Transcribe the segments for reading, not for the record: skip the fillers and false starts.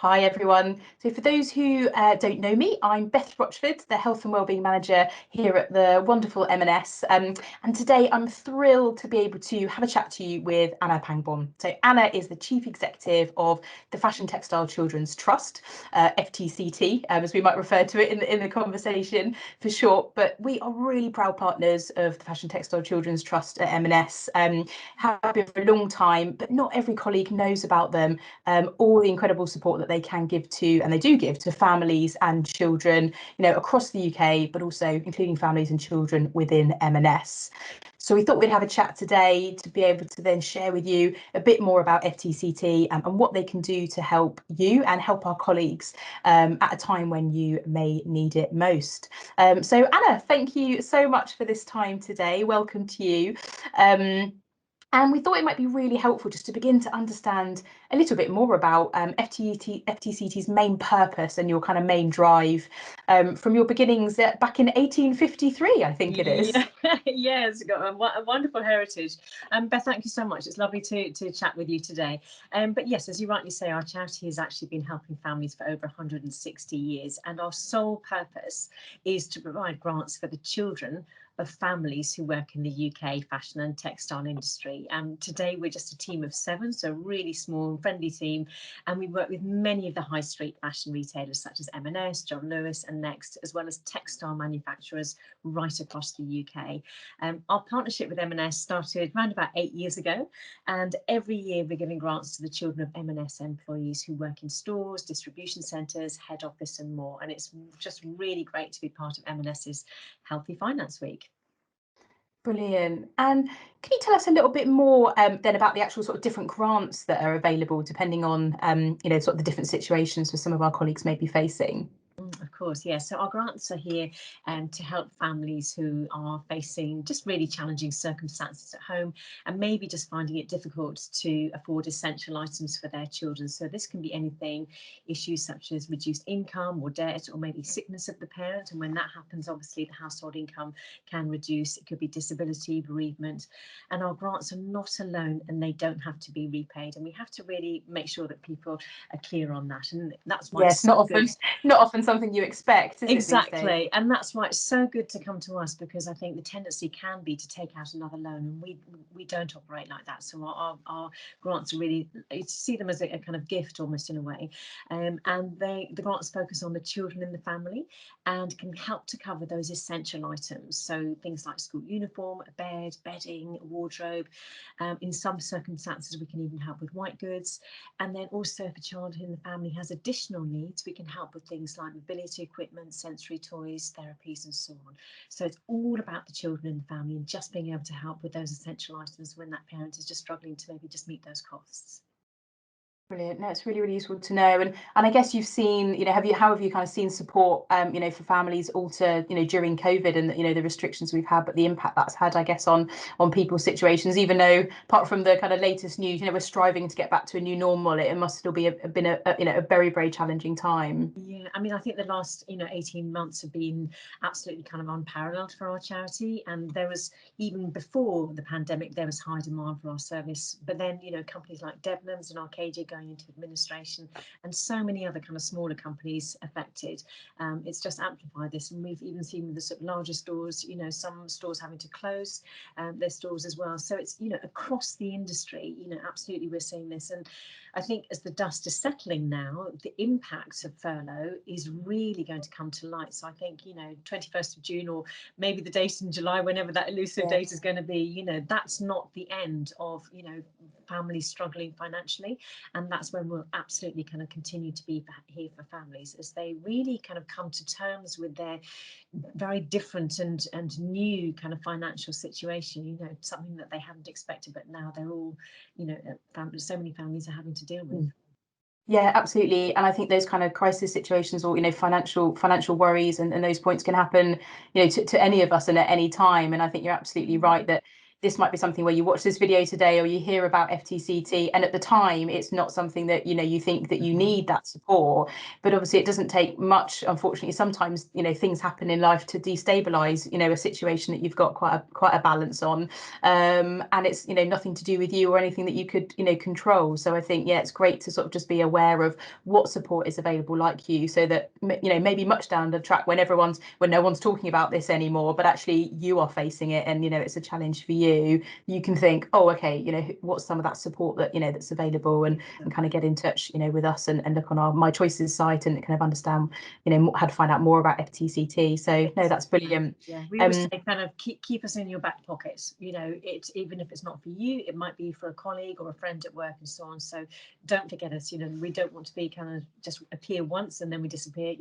Hi everyone. So for those who don't know me, I'm Beth Rochford, the Health and Wellbeing Manager here at the wonderful M&S. And today I'm thrilled to be able to have a chat to you with Anna Pangborn. So Anna is the Chief Executive of the Fashion Textile Children's Trust, FTCT, as we might refer to it in the conversation for short. But we are really proud partners of the Fashion Textile Children's Trust at M&S. Have been for a long time, but not every colleague knows about them. All the incredible support that they can give to, and they do give to families and children, across the UK, but also including families and children within M&S. So we thought we'd have a chat today to be able to then share with you a bit more about FTCT and what they can do to help you and help our colleagues at a time when you may need it most. So Anna, thank you so much for this time today. Welcome to you. And we thought it might be really helpful just to begin to understand a little bit more about FTCT's main purpose and your kind of main drive from your beginnings back in 1853, I think it is. Yeah, it's got a wonderful heritage. Beth, thank you so much. It's lovely to chat with you today. But yes, as you rightly say, our charity has actually been helping families for over 160 years, and our sole purpose is to provide grants for the children of families who work in the UK fashion and textile industry. Today we're just a team of 7, so a really small and friendly team, and we work with many of the high street fashion retailers such as M&S, John Lewis and Next, as well as textile manufacturers right across the UK. Our partnership with M&S started around about 8 years ago, and every year we're giving grants to the children of M&S employees who work in stores, distribution centres, head office and more, and it's just really great to be part of M&S's Healthy Finance Week. Brilliant. And can you tell us a little bit more then about the actual sort of different grants that are available depending on, sort of the different situations that some of our colleagues may be facing? Of course, yes. So our grants are here to help families who are facing just really challenging circumstances at home and maybe just finding it difficult to afford essential items for their children. So this can be anything, issues such as reduced income or debt, or maybe sickness of the parent. And when that happens, obviously the household income can reduce. It could be disability, bereavement. And our grants are not alone, and they don't have to be repaid. And we have to really make sure that people are clear on that. And that's why yes, not often something you expect, is exactly. it, these days? And that's why it's so good to come to us, because I think the tendency can be to take out another loan, and we don't operate like that. So our grants are really, you see them as a kind of gift almost in a way, and the grants focus on the children in the family and can help to cover those essential items, so things like school uniform, a bed, bedding, wardrobe. In some circumstances we can even help with white goods, and then also if a child in the family has additional needs, we can help with things like mobility equipment, sensory toys, therapies and so on. So it's all about the children in the family and just being able to help with those essential items when that parent is just struggling to maybe just meet those costs. Brilliant. No, it's really, really useful to know. And I guess you've seen, how have you kind of seen support, for families alter, during COVID and, the restrictions we've had, but the impact that's had, I guess, on people's situations, even though apart from the kind of latest news, we're striving to get back to a new normal, it must still be been a very, very challenging time. Yeah, I mean, I think the last, 18 months have been absolutely kind of unparalleled for our charity. And there was, even before the pandemic, there was high demand for our service. But then, companies like Debenhams and Arcadia going into administration, and so many other kind of smaller companies affected. It's just amplified this. And we've even seen the sort of larger stores, some stores having to close their stores as well. So it's, across the industry, absolutely we're seeing this. And I think as the dust is settling now, the impact of furlough is really going to come to light. So I think, 21st of June, or maybe the date in July, whenever that elusive date is going to be, that's not the end of, families struggling financially. And that's when we'll absolutely kind of continue to be here for families as they really kind of come to terms with their very different and new kind of financial situation, something that they hadn't expected, but now they're all, so many families are having to deal with. Yeah, absolutely. And I think those kind of crisis situations or, financial worries and those points can happen, to any of us and at any time. And I think you're absolutely right that, this might be something where you watch this video today or you hear about FTCT, and at the time it's not something that you think that you need that support, but obviously it doesn't take much, unfortunately. Sometimes things happen in life to destabilize a situation that you've got quite a balance on, and it's nothing to do with you or anything that you could control. So I think, yeah, it's great to sort of just be aware of what support is available like you, so that maybe much down the track when no one's talking about this anymore, but actually you are facing it and it's a challenge for you, you can think, oh, okay, what's some of that support that that's available, and kind of get in touch with us and look on our My Choices site and kind of understand how to find out more about FTCT. So no, that's brilliant. Yeah, we always say kind of keep us in your back pocket. It's, even if it's not for you, it might be for a colleague or a friend at work and so on. So don't forget us. We don't want to be kind of just appear once and then we disappear.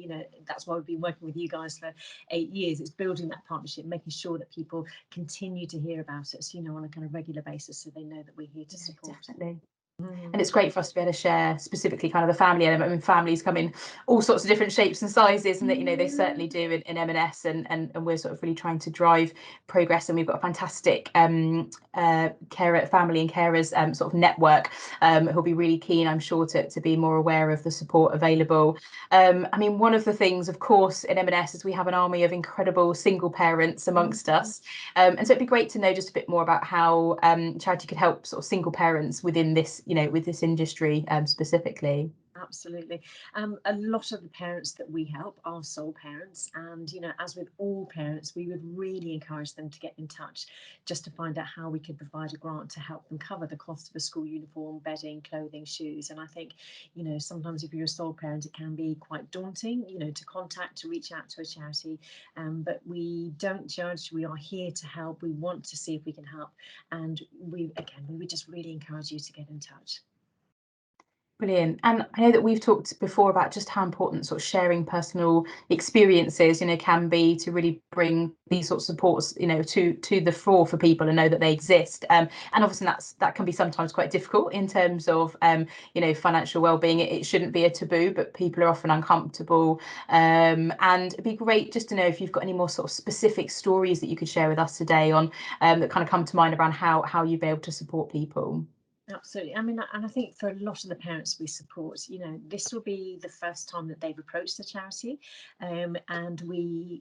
That's why we've been working with you guys for 8 years. It's building that partnership, making sure that people continue to hear about us, on a kind of regular basis, so they know that we're here to support. Definitely. And it's great for us to be able to share specifically kind of the family element. I mean, families come in all sorts of different shapes and sizes, and that they certainly do in M&S, and we're sort of really trying to drive progress. And we've got a fantastic family and carers sort of network who'll be really keen, I'm sure, to be more aware of the support available. I mean, one of the things, of course, in M&S is we have an army of incredible single parents amongst us, and so it'd be great to know just a bit more about how charity could help sort of single parents within this with this industry specifically. Absolutely. A lot of the parents that we help are sole parents, and as with all parents, we would really encourage them to get in touch just to find out how we could provide a grant to help them cover the cost of a school uniform, bedding, clothing, shoes. And I think sometimes if you're a sole parent, it can be quite daunting to reach out to a charity, but we don't judge. We are here to help. We want to see if we can help, and we would just really encourage you to get in touch. Brilliant. And I know that we've talked before about just how important sort of sharing personal experiences, can be to really bring these sorts of supports, to the fore for people and know that they exist. And obviously that can be sometimes quite difficult in terms of, financial well-being. It shouldn't be a taboo, but people are often uncomfortable. And it'd be great just to know if you've got any more sort of specific stories that you could share with us today on that kind of come to mind around how you've been able to support people. Absolutely. I mean, and I think for a lot of the parents we support, this will be the first time that they've approached the charity. And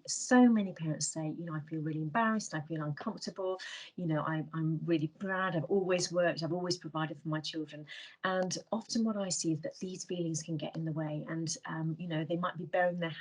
so many parents say, I feel really embarrassed, I feel uncomfortable, I'm really proud, I've always worked, I've always provided for my children. And often what I see is that these feelings can get in the way, and, they might be burying their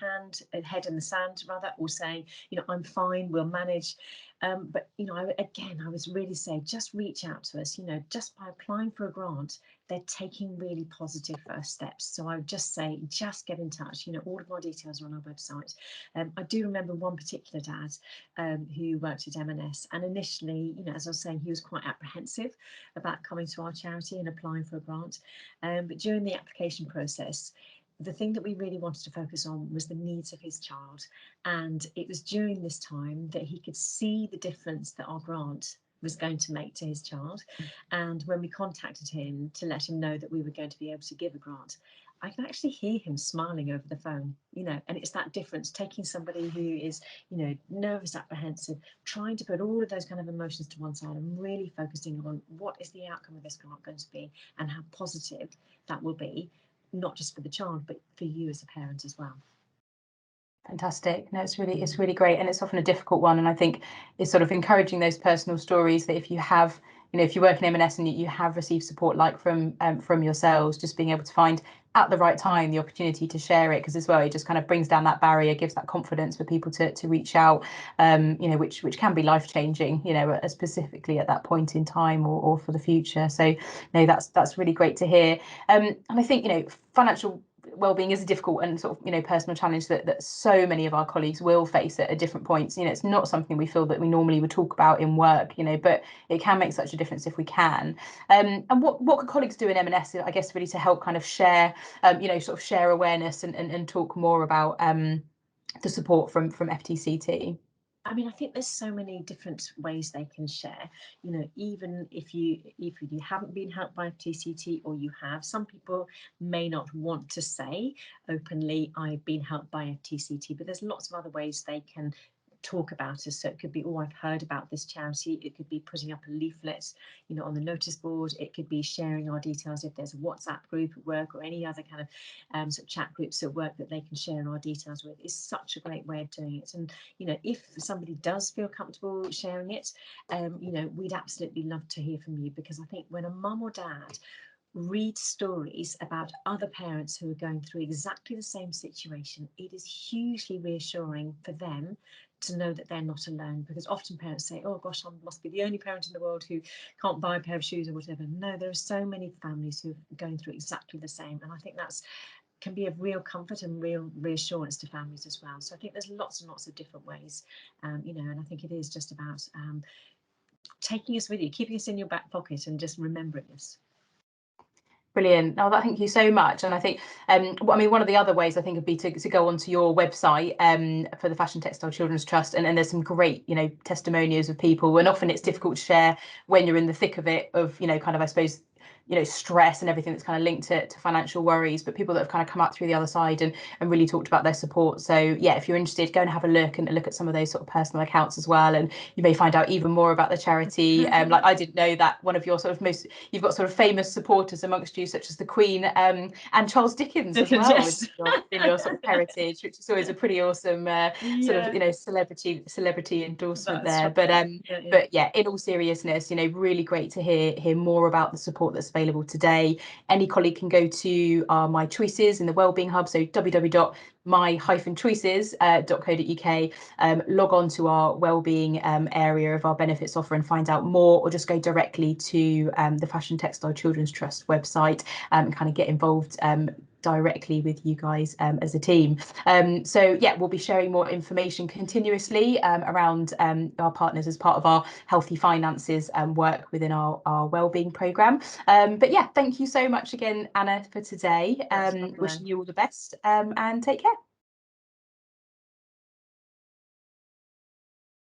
head in the sand rather, or saying, I'm fine, we'll manage. But I was really saying, just reach out to us. Just by applying for a grant, they're taking really positive first steps. So I would just say, just get in touch. All of our details are on our website. I do remember one particular dad who worked at M&S, and initially, as I was saying, he was quite apprehensive about coming to our charity and applying for a grant. But during the application process, the thing that we really wanted to focus on was the needs of his child. And it was during this time that he could see the difference that our grant was going to make to his child. And when we contacted him to let him know that we were going to be able to give a grant, I can actually hear him smiling over the phone, and it's that difference, taking somebody who is, nervous, apprehensive, trying to put all of those kind of emotions to one side and really focusing on what is the outcome of this grant going to be and how positive that will be, not just for the child, but for you as a parent as well. Fantastic. No, it's really great, and it's often a difficult one. And I think it's sort of encouraging those personal stories that if you have, if you work in M&S and you have received support like from yourselves, just being able to find at the right time the opportunity to share it, because as well it just kind of brings down that barrier, gives that confidence for people to reach out, which can be life changing, specifically at that point in time or for the future. So no, that's really great to hear. And I think financial well-being is a difficult and sort of personal challenge that so many of our colleagues will face at different points. It's not something we feel that we normally would talk about in work, but it can make such a difference if we can. And what could colleagues do in M&S, I guess, really to help kind of share sort of share awareness and talk more about the support from FTCT? I mean, I think there's so many different ways they can share. Even if you haven't been helped by FTCT, or you have, some people may not want to say openly, I've been helped by FTCT, but there's lots of other ways they can talk about us. So it could be, oh, I've heard about this charity. It could be putting up a leaflet, you know, on the notice board. It could be sharing our details if there's a WhatsApp group at work or any other kind of sort of chat groups at work that they can share our details with. Is such a great way of doing it. And you know, if somebody does feel comfortable sharing it, you know, we'd absolutely love to hear from you, because I think when a mum or dad read stories about other parents who are going through exactly the same situation, it is hugely reassuring for them to know that they're not alone. Because often parents say, oh gosh, I must be the only parent in the world who can't buy a pair of shoes or whatever. No, there are so many families who are going through exactly the same, and I think that's can be of real comfort and real reassurance to families as well. So I think there's lots and lots of different ways, you know, and I think it is just about taking us with you, keeping us in your back pocket, and just remembering us. Brilliant. No, thank you so much. And I think, I mean, one of the other ways I think would be to go onto your website for the Fashion Textile Children's Trust, and there's some great, you know, testimonials of people. And often it's difficult to share when you're in the thick of it, of, you know, kind of, I suppose, you know, stress and everything that's kind of linked to financial worries, but people that have kind of come out through the other side and really talked about their support. So yeah, if you're interested, go and have a look at some of those sort of personal accounts as well, and you may find out even more about the charity. Like I didn't know that one of your sort of you've got sort of famous supporters amongst you, such as the Queen and Charles Dickens as well, yes. in your sort of heritage, which is always a pretty awesome sort of, you know, celebrity endorsement. That's there. Right. But yeah, in all seriousness, you know, really great to hear more about the support that's available today. Any colleague can go to My Choices in the Wellbeing Hub, so www.my-choices.co.uk, log on to our wellbeing area of our benefits offer and find out more, or just go directly to the Fashion Textile Children's Trust website and kind of get involved directly with you guys as a team. So yeah, we'll be sharing more information continuously around our partners as part of our healthy finances work within our wellbeing programme. But yeah, thank you so much again, Anna, for today. Wishing you all the best and take care.